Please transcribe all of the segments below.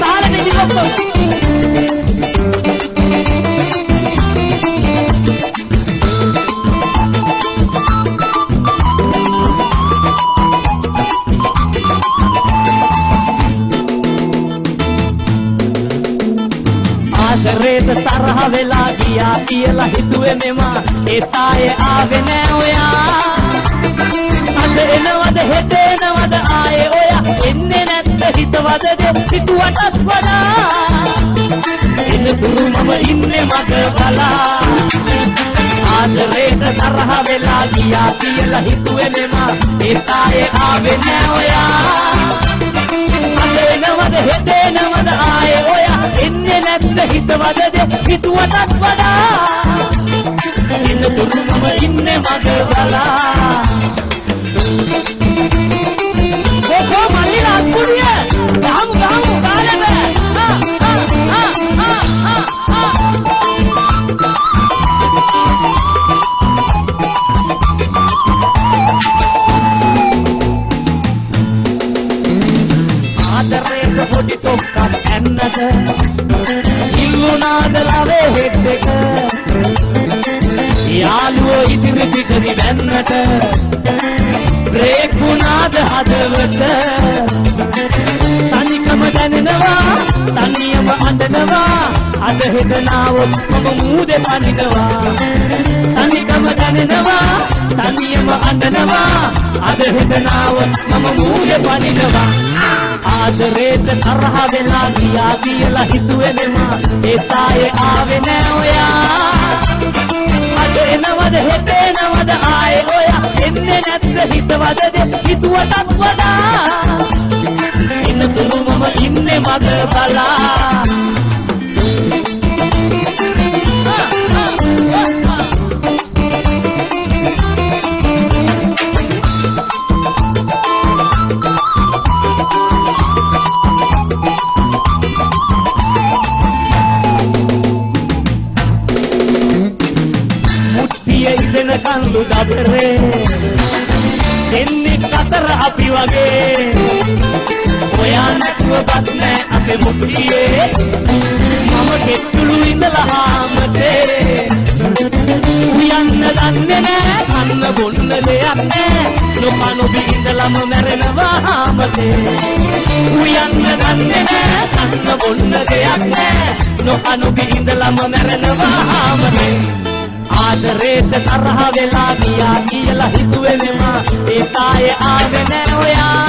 තාලෙට ඉදිරියට ආදරේට තරහ වෙලා ගියා කියලා හිතුවේ මෙම ඒ තායේ ආවේ නෑ ඔයා අද එනවද හෙට එනවද ආයේ ඔයා එන්නේ නැත්ද හිතවදද හිතුවටත් වඩා එනතුරු මම ඉන්නේ මග බලා ආදරේට තරහ වෙලා ගියා කියලා හිතුවේ මෙම ඒ තායේ ආවේ නෑ ඔයා අද එනවද හෙට එනවද ආයේ ඔයා එන්නේ නැත්ද හිතවදද හිතුවටත් වඩා එනතුරු මම ඉන්නේ මග බලා Koko Malila Kuria, Gamu Galebe, Adare Hodi Tokkar Annada, Illunada Lave Hetteka, Yaluwo idiri pitari bennata. ब्रेक पुनाद हदवत तनिकम दननवा तनियम अंदनवा अद हिदनावत मम मूदे पनिनवा तनिकम दननवा तनियम अंदनवा अद हिदनावत मम मूदे पनिनवा ආදරේට තරහ වෙලා ගියා කියලා හිතුවේ මෙම ඒ තායේ ආවේ නෑ ඔයා අද එනවද හෙට එනවද ආයේ ඔයා එන්නේ නැත්ද හිතවදද හිතුවටත් වඩා එනතුරු මම ඉන්නේ මග බලා ඉදෙන කන්දු දබරේ දෙන්නේ කතර අපි වගේ ඔයා නැතුවපත් නෑ අපේ මුට්ටියේ මම කෙට්ටුළු ඉඳලා හාමතේ උයන්න දන්නේ නෑ කන්න බොන්න දෙයක් නෑ නොකනොබි ඉඳලම මැරෙනවා හාමතේ උයන්න දන්නේ නෑ කන්න බොන්න දෙයක් නෑ නොකනොබි ඉඳලම මැරෙනවා හාමතේ ආදරේට තරහ වෙලා ගියා කියලා හිතුවේ මෙම ඒ තායේ ආවේ නෑ ඔයා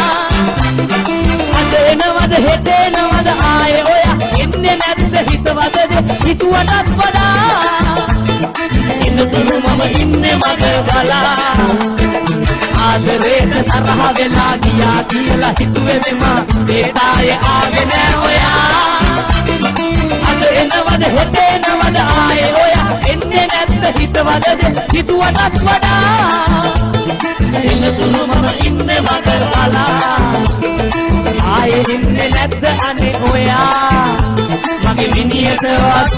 අද එනවද හෙට එනවද ආයේ ඔයා එන්නේ නැත්ද හිතවදද හිතුවටත් වඩා එනතුරු මම ඉන්නේ මග බලා ආදරේට තරහ වෙලා ගියා කියලා හිතුවේ මෙම ඒ තායේ ආවේ නෑ ඔයා අද එනවද හෙට එනවද ආයේ ඔයා එන්නේ නැත්ද හිතවදද හිතුවටත් වඩා එනතුරු මම ඉන්නේ මග බලා ආයේ ඉන්නේ නැත්ද අනේ ඔයා මගේ මිනිහටවත්